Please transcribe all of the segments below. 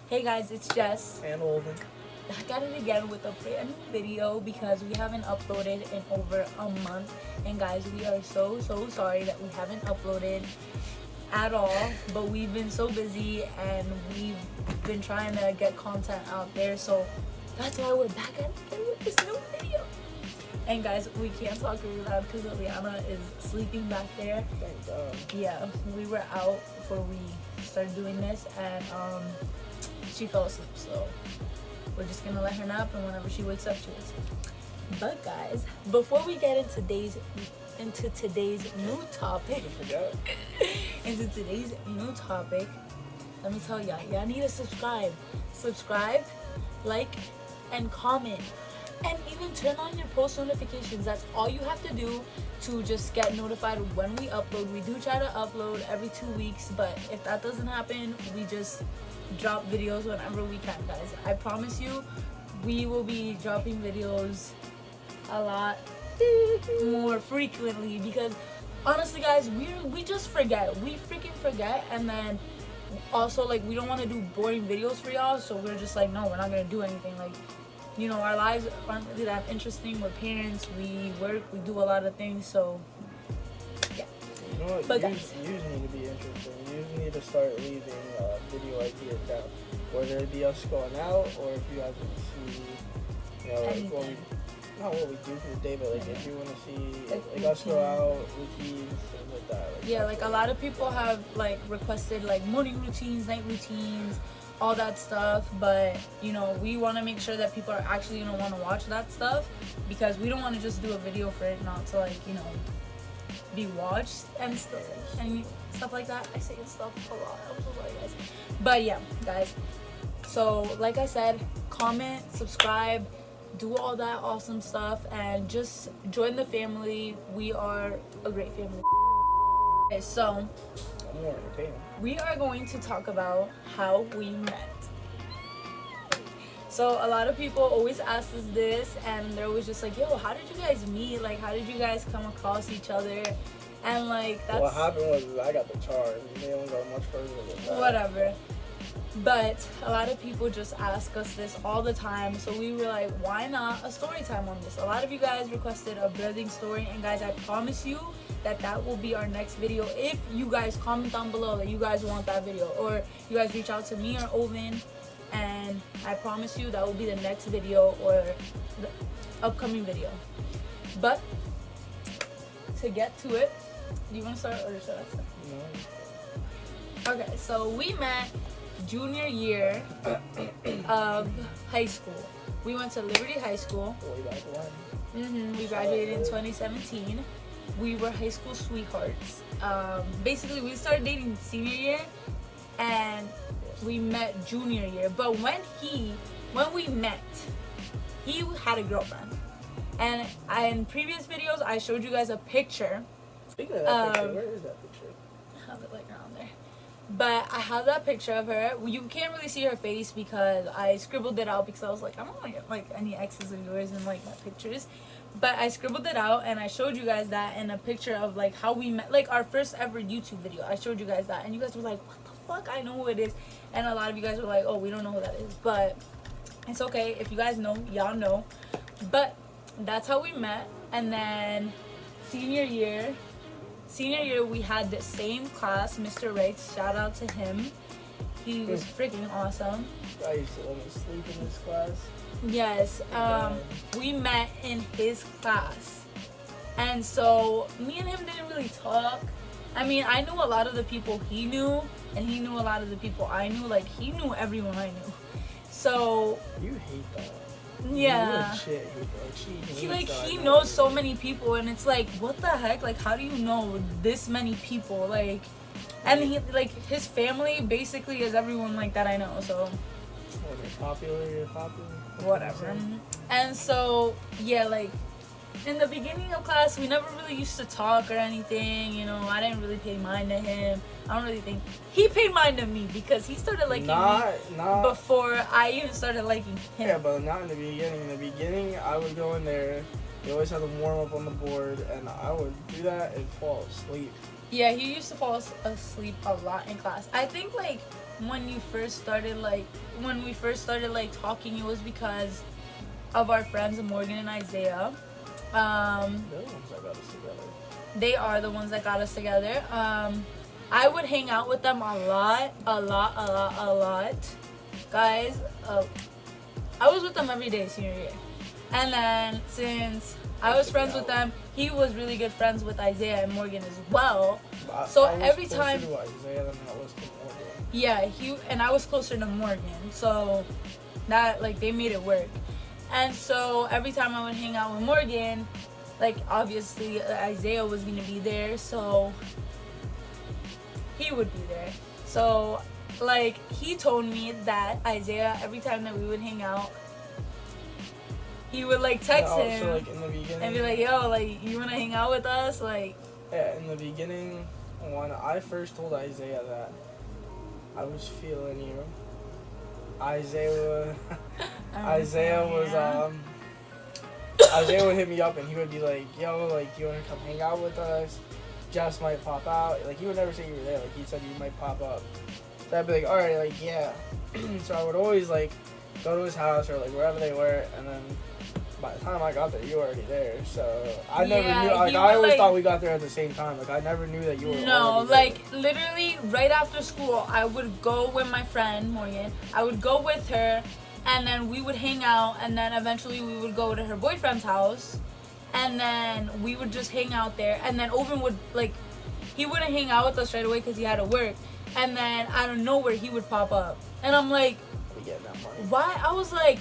Hey guys, it's Jess. And Olden. Back at it again with a brand new video because we haven't uploaded in over a month. And guys, we are so sorry that we haven't uploaded at all. But we've been so busy and we've been trying to get content out there. So that's why we're back at it with this new video. And guys, we can't talk really loud because Liliana is sleeping back there. Thank God. Yeah, we were out before we started doing this and she fell asleep, so we're just gonna let her nap, and whenever she wakes up, she wakes up. But guys, before we get into today's new topic, let me tell y'all need to subscribe, like, and comment, and even turn on your post notifications. That's all you have to do to just get notified when we upload. We do try to upload every 2 weeks, but if that doesn't happen, we just drop videos whenever we can, guys. I promise you, we will be dropping videos a lot more frequently because honestly, guys, we just forget. We freaking forget, and then also, like, we don't want to do boring videos for y'all, so we're just like, no, we're not gonna do anything. Like, you know, our lives aren't really that interesting. We're parents, we work, we do a lot of things, so yeah. You know what? But You need to be interesting. You need to start leaving video ideas down, whether it be us going out or if you happen to see, you know, like not what we do for the day, but like if you want to see like us go out, routines, things like that. Like, yeah, like a lot of people have like requested like morning routines, night routines, all that stuff, but you know, we want to make sure that people are actually gonna want to watch that stuff because we don't want to just do a video for it not to, like, you know, be watched and stuff like that. I say stuff a lot, I'm so sorry, guys. But yeah, guys, so like I said, comment, subscribe, do all that awesome stuff, and just join the family. We are a great family. Okay, so more entertaining. we are going to talk about how we met. So a lot of people always ask us this, and they're always just like, yo, how did you guys meet? Like, how did you guys come across each other? And like, that's What happened was I got the charge. They don't go much further than that. whatever. But a lot of people just ask us this all the time, so we were like, why not a story time on this? A lot of you guys requested a birthing story, and guys, I promise you that will be our next video. If you guys comment down below that you guys want that video, or you guys reach out to me or Owen, and I promise you that will be the next video or the upcoming video. But to get to it, do you want to start or should I start? No. Okay, so we met junior year of high school. We went to Liberty High School. Way back when. We graduated in 2017. We were high school sweethearts. Basically, we started dating senior year, and we met junior year. But when we met, he had a girlfriend. And in previous videos, I showed you guys a picture. Speaking of that picture, where is that picture? I have it like around there. But I have that picture of her. You can't really see her face because I scribbled it out because I was like, I don't want to get like any exes of yours in like my pictures. But I scribbled it out and I showed you guys that in a picture of like how we met, like our first ever YouTube video. I showed you guys that and you guys were like, what the fuck? I know who it is. And a lot of you guys were like, oh, we don't know who that is. But it's okay. If you guys know, y'all know. But that's how we met. And then senior year, we had the same class, Mr. Riggs. Shout out to him. He was freaking awesome. I used to let me sleep in this class. Yes, we met in his class. And so me and him didn't really talk. I mean, I knew a lot of the people he knew, and he knew a lot of the people I knew. Like, he knew everyone I knew. So You hate that. yeah. You legit hate that. He knows so many people, and it's like, what the heck? Like, how do you know this many people? Like, and he, like, his family basically is everyone like that I know. So When you're popular. whatever. And so yeah, like in the beginning of class, we never really used to talk or anything. You know, I didn't really pay mind to him. I don't really think he paid mind to me because he started liking me before I even started liking him. Yeah, but not in the beginning. In the beginning, I would go in there. They always had them warm up on the board, and I would do that and fall asleep. Yeah, he used to fall asleep a lot in class. I think like when you first started when we first started talking, it was because of our friends Morgan and Isaiah. They're the ones that got us together. They are the ones that got us together. I would hang out with them a lot. Guys, I was with them every day senior year. And then since I was friends with them, he was really good friends with Isaiah and Morgan as well. So I was every closer time, to Isaiah than I was to Morgan. yeah, I was closer to Morgan. So that they made it work. And so every time I would hang out with Morgan, obviously Isaiah was gonna be there, so he would be there. So he told me that Isaiah, every time that we would hang out, he would text him So in the beginning, and be like, yo, you wanna hang out with us? Yeah, in the beginning, when I first told Isaiah that I was feeling you, Isaiah would hit me up and he would be like, yo, you wanna come hang out with us? Jess might pop out. He would never say you were there. He said you might pop up. So I'd be like, alright, yeah. So I would always go to his house or wherever they were, and then by the time I got there, you were already there. So I never knew. I always thought we got there at the same time. I never knew that you were. No, already there. Literally right after school, I would go with my friend Morgan. I would go with her, and then we would hang out, and then eventually we would go to her boyfriend's house, and then we would just hang out there. And then Owen would he wouldn't hang out with us right away because he had to work. And then out of nowhere, he would pop up, and I'm like, We get that money. why? I was like,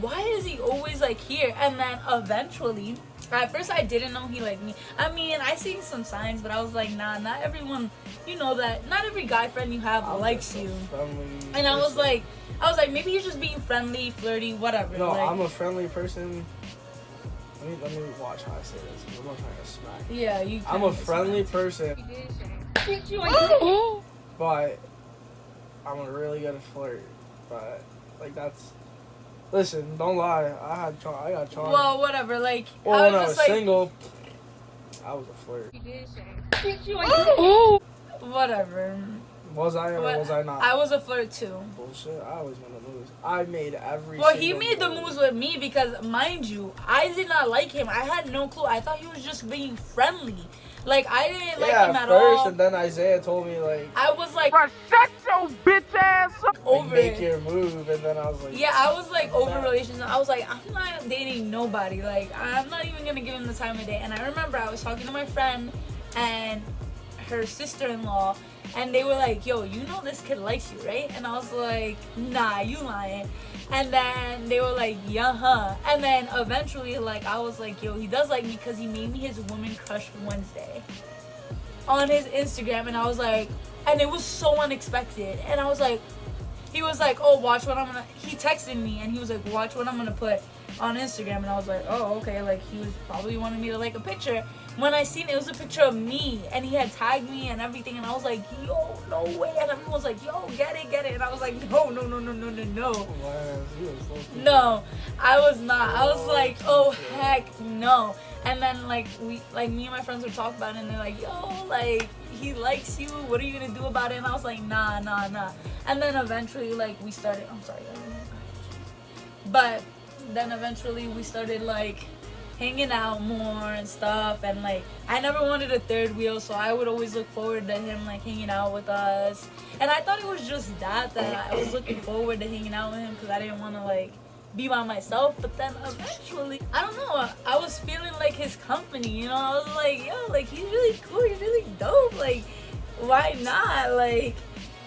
why is he always here? And then eventually, at first I didn't know he liked me. I mean, I seen some signs, but I was like, nah, not everyone, that not every guy friend you have likes you. And I was like, maybe he's just being friendly, flirty, whatever. No, I'm a friendly person. Let me watch how I say this. I'm not trying to smack. Yeah, you. I'm a friendly person, but I'm a really good flirt. But that's. Listen, don't lie. I got charm. Well, whatever. Well, I when I was was just single, I was a flirt. Whatever. Was I or was I not? I was a flirt too. Bullshit. I always made the moves. I made every. Well, he made the moves with me because, mind you, I did not like him. I had no clue. I thought he was just being friendly. I didn't like him at first, all. and then Isaiah told me I was like, shut your bitch ass up. over make it. your move, and then I was like, Yeah, I was over relations. I was like, I'm not dating nobody. I'm not even gonna give him the time of day. And I remember I was talking to my friend and her sister-in-law, and they were like, yo, this kid likes you, right? And I was like, nah, you lying. And then they were like, yeah, huh. And then eventually, I was like, yo, he does like me because he made me his Woman Crush Wednesday on his Instagram. And I was like, and it was so unexpected. And I was like, he was like, oh, watch what I'm gonna, he texted me and he was like, watch what I'm gonna put on Instagram. And I was like, oh, okay. He was probably wanting me to like a picture. When I seen it, it was a picture of me and he had tagged me and everything. And I was like, yo, no way. And everyone was like, yo, get it. And I was like, no. No, I was not. I was like, oh, heck no. And then me and my friends would talk about it and they're like, yo, he likes you. What are you gonna do about it? And I was like, nah. And then eventually, we started, I'm sorry. But then eventually we started, hanging out more and stuff. And, I never wanted a third wheel, so I would always look forward to him, hanging out with us. And I thought it was just that I was looking forward to hanging out with him because I didn't want to, be by myself. But then eventually, I don't know, I was feeling his company, I was like, yo, he's really cool, he's really dope, why not?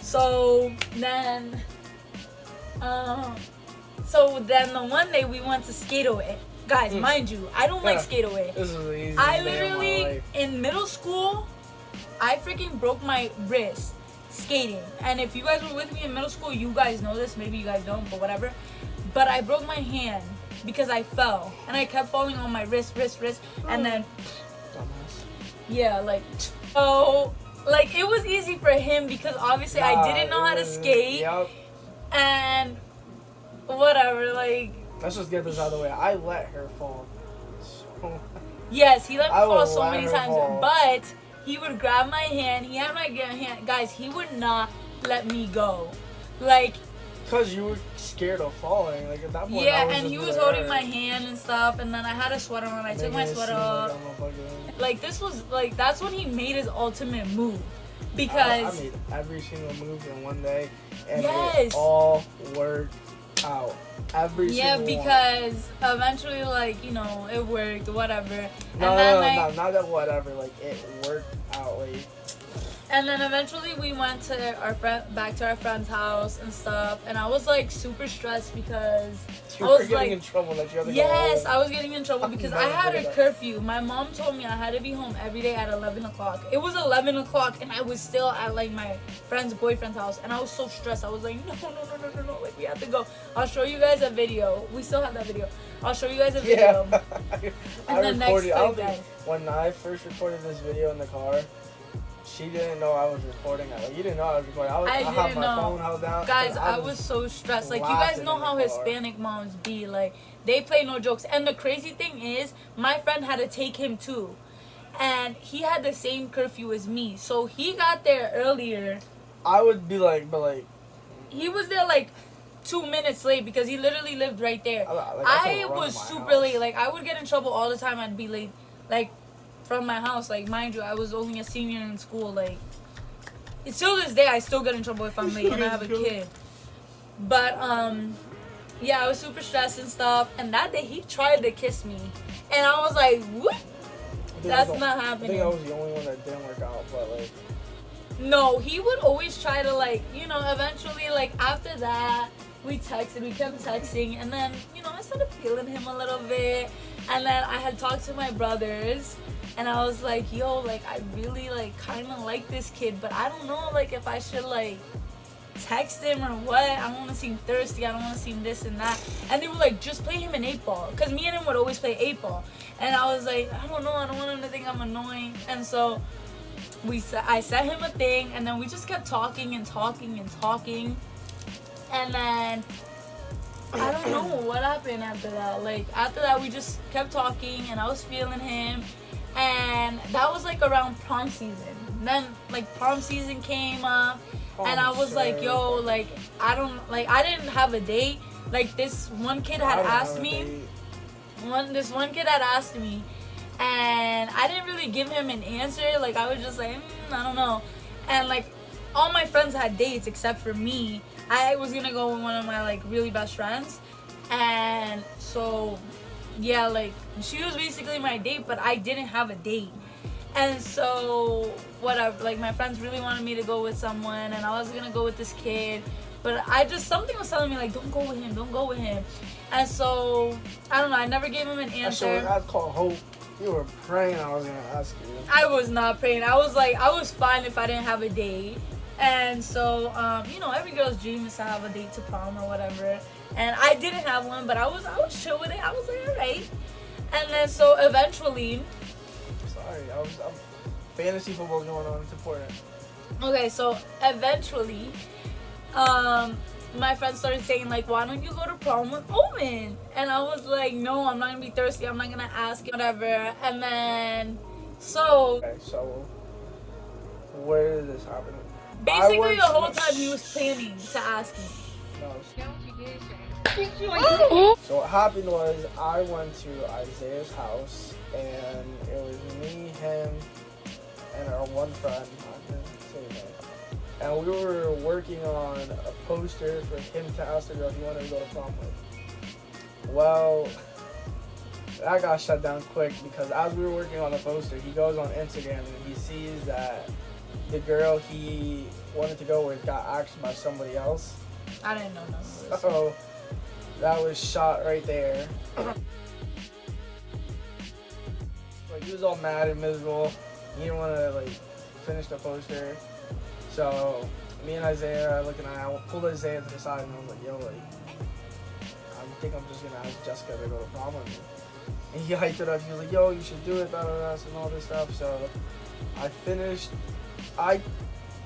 So then the one day we went to skate away. Guys, mind you, I don't like skate away. This is the easiest I day of my literally, life. in middle school, I freaking broke my wrist skating. And if you guys were with me in middle school, you guys know this. Maybe you guys don't, but whatever. But I broke my hand because I fell. And I kept falling on my wrist. And then, Dumbass. yeah, so, it was easy for him because obviously I didn't know how to skate. Yep. And whatever, Let's just get this out of the way. I let her fall. So, yes, he let me I fall would so let many her times, fall. but he would grab my hand. He had my hand. Guys, he would not let me go. Like, Because you were scared of falling. Like, at that point, I yeah, was and just he with was her. holding my hand and stuff, and then I had a sweater on. I took my Making it sweater seem off. like I'm a fucking- Like, this was, like, that's when he made his ultimate move. I Because, made every single move in one day, and Yes. it all worked out. Every yeah, single because eventually, like, you know, it worked, whatever. one. And No, then, no, like, no, not that whatever. Like, it worked out. Like, and then eventually we went to back to our friend's house and stuff, and I was like super stressed because you I were was getting like, in trouble. Like, you had to yes, go I home. was getting in trouble because I Never had did a that. curfew. My mom told me I had to be home every day at 11 o'clock. It was 11 o'clock, and I was still at like my friend's boyfriend's house, and I was so stressed. I was like, no, like we have to go. I'll show you guys a video. We still have that video. I'll show you guys a video. Yeah. And I the next recorded. I don't thing, think when I first recorded this video in the car, she didn't know I was recording it. Like, you didn't know I was recording. I had didn't my know. phone held down. Guys, 'cause I was so stressed. Like, you guys laughing know in the how car. Hispanic moms be. Like, they play no jokes. And the crazy thing is, my friend had to take him too. And he had the same curfew as me. So he got there earlier. I would be like, but like, He was there like 2 minutes late because he literally lived right there. I couldn't run was to my super house. late. Like, I would get in trouble all the time. I'd be late. Like, from my house. Like, mind you, I was only a senior in school. Like, till this day, I still get in trouble if I'm late and I have a kid. But, yeah, I was super stressed and stuff. And that day, he tried to kiss me. And I was like, what? I think That's I was not the- I happening. think I was the only one that didn't work out, but like, No, he would always try to, like, you know, eventually, like, after that, we kept texting, and then, you know, I started feeling him a little bit, and then I had talked to my brothers, and I was like, yo, like, I really, like, kind of like this kid, but I don't know, like, if I should, like, text him or what. I don't want to seem thirsty, I don't want to seem this and that, and they were like, just play him an 8-ball, because me and him would always play 8-ball, and I was like, I don't know, I don't want him to think I'm annoying, and so I sent him a thing, and then we just kept talking and talking and talking, and then I don't know what happened after that. Like, after that, we just kept talking, and I was feeling him, and that was like around prom season. Then like prom season came up, and I was like, yo, like, I didn't have a date. Like, this one kid had asked me. This one kid had asked me, and I didn't really give him an answer. Like, I was just like, I don't know. And like, all my friends had dates except for me. I was gonna go with one of my like really best friends, and so yeah, like, she was basically my date, but I didn't have a date. And so whatever, like, my friends really wanted me to go with someone, and I was gonna go with this kid, but something was telling me like, don't go with him. And so I don't know, I never gave him an answer. That's called hope. You were praying I was gonna ask you. I was not praying. I was like, I was fine if I didn't have a date. And so, you know, every girl's dream is to have a date to prom or whatever. And I didn't have one, but I was chill with it. I was like, alright. And then so eventually, Sorry, I'm fantasy football going on. It's important. okay, so eventually, my friends started saying like, why don't you go to prom with Owen? And I was like, no, I'm not gonna be thirsty. I'm not gonna ask him, whatever. And then, so Okay, so where did this happen? basically the whole time he was planning to ask me. So what happened was I went to Isaiah's house, and it was me, him, and our one friend. I can say his name. And we were working on a poster for him to ask the girl he wanted to go to prom with. Well, that got shut down quick because as we were working on the poster, he goes on Instagram and he sees that the girl he wanted to go with got asked by somebody else. I didn't know none of this. So that was shot right there. Like, he was all mad and miserable. He didn't want to like finish the poster. So me and Isaiah are looking at it. I pulled Isaiah to the side and I was like, yo, like, I think I'm just gonna ask Jessica to go to prom with me. And he hyped it up. He was like, yo, you should do it, and all this stuff. So I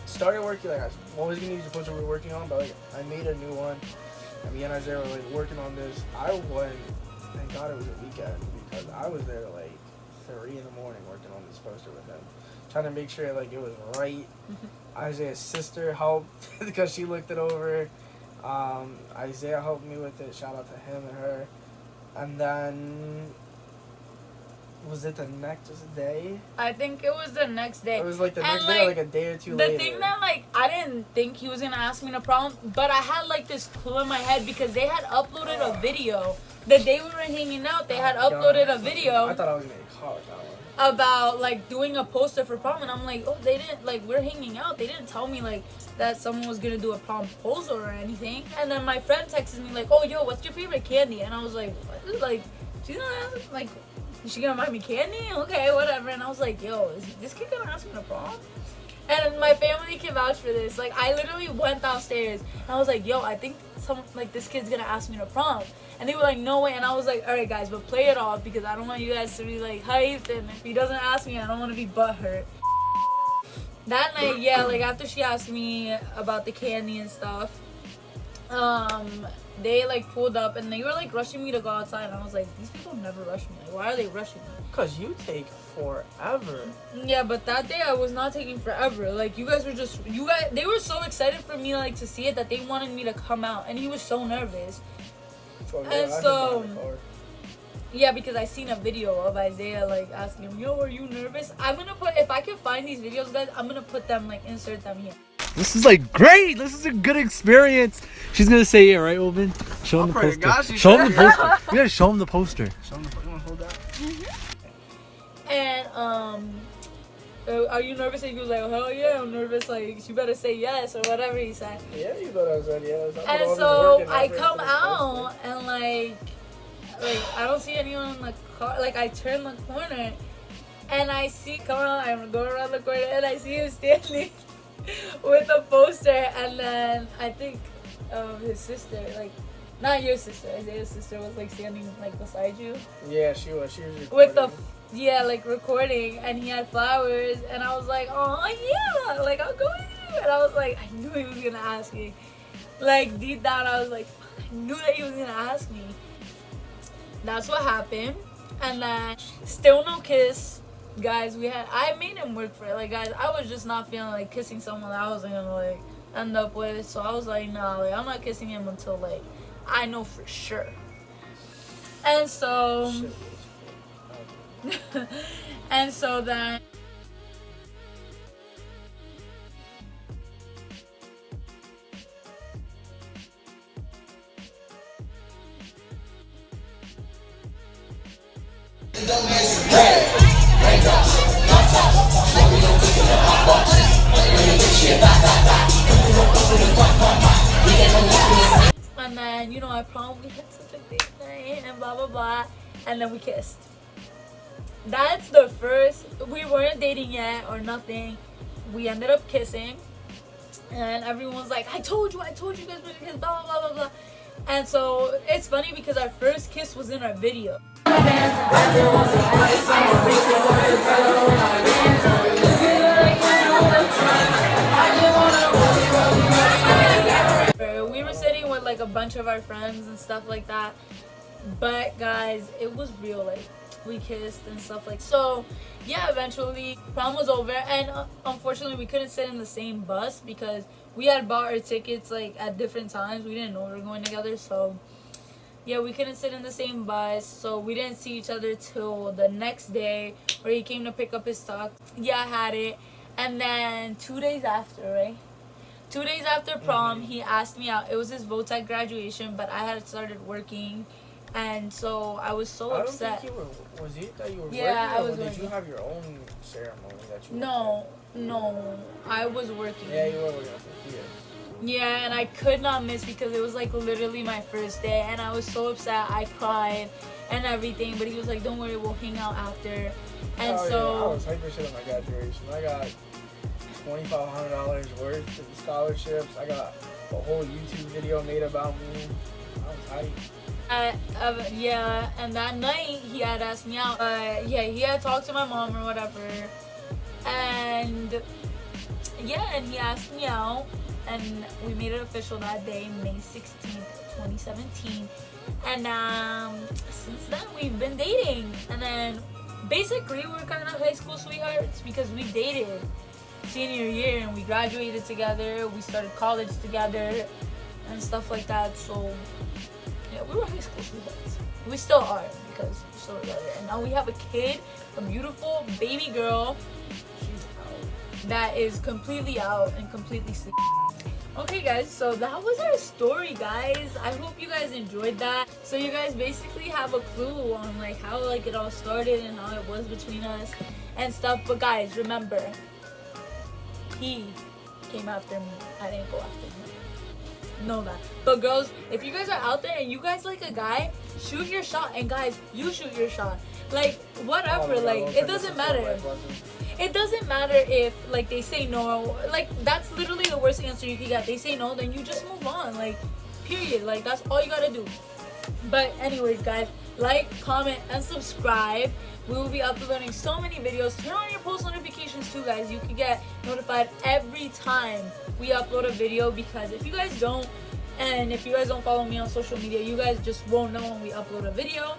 started working, like, I was gonna use the poster we were working on, but like I made a new one. And me and Isaiah were like working on this. I went, thank God it was a weekend, because I was there like 3 in the morning working on this poster with him, trying to make sure like it was right. Isaiah's sister helped because she looked it over, Isaiah helped me with it. Shout out to him and her. And then, was it the next day? I think it was the next day. It was like the And, next day, or like a day or two the later. thing that, like, I didn't think he was gonna ask me no problem, but I had like this clue in my head because they had uploaded a video. The day we were hanging out, they had uploaded a video I thought I was gonna get caught with that one. about like doing a poster for prom, and I'm like, oh, they didn't, like, we're hanging out, they didn't tell me like that someone was gonna do a prom proposal or anything. And then my friend texted me like, oh, yo, what's your favorite candy? And I was like, what? Like, she's gonna, like, is she gonna buy me candy? Okay, whatever. And I was like, yo, is this kid gonna ask me to prom? And my family can vouch for this. Like, I literally went downstairs and I was like, yo, I think this kid's gonna ask me to prom. And they were like, no way. And I was like, all right, guys, but play it off because I don't want you guys to be like hyped. And if he doesn't ask me, I don't want to be butthurt. That night, yeah, like after she asked me about the candy and stuff, they like pulled up and they were like rushing me to go outside. And I was like, these people never rush me. Like, why are they rushing me? Cause you take forever. Yeah, but that day I was not taking forever. Like, you guys, they were so excited for me, like, to see it that they wanted me to come out. And he was so nervous. Oh, yeah, And so, yeah, because I seen a video of Isaiah, like, asking him, yo, are you nervous? I'm gonna put, if I can find these videos, guys, I'm gonna put them, like, insert them here. This is like great. This is a good experience. She's gonna say it, right, Oben? Show him the pray to poster. God she Show him the said. poster. You gotta show him the poster. Show them the hold that. And, are you nervous? And he was like, oh, hell yeah, I'm nervous. Like, you better say yes or whatever he said. Yeah, you thought I said yes. And so I come out and like I don't see anyone in the car. Like, I turn the corner and I see, come on, I'm going around the corner and I see him standing with a poster. And then I think his sister, like, not your sister, Isaiah's sister was like standing like beside you. Yeah, she was recording. With the like recording, and he had flowers, and I was like, oh yeah, like, I'll go with you. And I was like, I knew he was gonna ask me. Like, deep down I was like, I knew that he was gonna ask me. That's what happened. And then still no kiss, guys. I made him work for it. Like, guys, I was just not feeling like kissing someone that I wasn't gonna like end up with. So I was like, nah, like, I'm not kissing him until like I know for sure. And so and so then and then, you know, I promised we had such a big night and blah blah blah, and then we kissed. That's the first. We weren't dating yet or nothing. We ended up kissing, and everyone's like, I told you guys were gonna kiss, blah blah blah blah blah. And so it's funny because our first kiss was in our video. We were sitting with like a bunch of our friends and stuff like that. But guys, it was real. Like, we kissed and stuff like so. Yeah, eventually prom was over, and unfortunately we couldn't sit in the same bus because we had bought our tickets like at different times. We didn't know we were going together, so yeah, we couldn't sit in the same bus. So we didn't see each other till the next day where he came to pick up his stuff. Yeah, I had it. And then 2 days after, right? 2 days after prom, he asked me out. It was his VOTEC graduation, but I had started working. And so I was so upset. I don't think you were, was it that you were Yeah, working, I was or did working. you have your own ceremony that you No, I was working. Yeah, you were working at the theater. Yeah, and I could not miss because it was like literally my first day, and I was so upset. I cried and everything, but he was like, don't worry, we'll hang out after. And I so was hyper shit on my graduation. I got $2,500 worth of scholarships. I got a whole YouTube video made about me. I was hyped. yeah, and that night he had asked me out. Yeah, he had talked to my mom or whatever, and yeah, and he asked me out, and we made it official that day, May 16th, 2017. And since then we've been dating, and then basically we're kind of high school sweethearts because we dated senior year and we graduated together. We started college together. and stuff like that. So yeah, we were high school sweethearts. We still are because we're still together. And now we have a kid, a beautiful baby girl. She's out. That is completely out and completely sleep. Okay guys, so that was our story, guys. I hope you guys enjoyed that. So you guys basically have a clue on like how like it all started and how it was between us and stuff. But guys, remember, he came after me. I didn't go after him. Know that. But girls, if you guys are out there and you guys like a guy, shoot your shot. And guys, you shoot your shot. Like whatever, like it doesn't matter. It doesn't matter if like they say no. Like that's literally the worst answer you can get. They say no, then you just move on. Like period. Like that's all you gotta do. But anyways, guys, like, comment, and subscribe. We will be uploading so many videos. Turn on your post notifications too, guys. You can get notified every time we upload a video, because if you guys don't, and if you guys don't follow me on social media, you guys just won't know when we upload a video.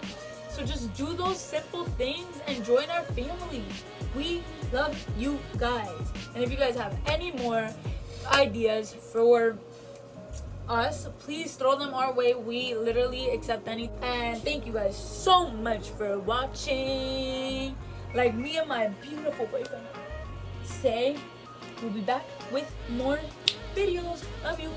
So just do those simple things and join our family. We love you guys. And if you guys have any more ideas for us, please throw them our way. We literally accept any. And thank you guys so much for watching. Like me and my beautiful boyfriend say, we'll be back with more videos. Love you.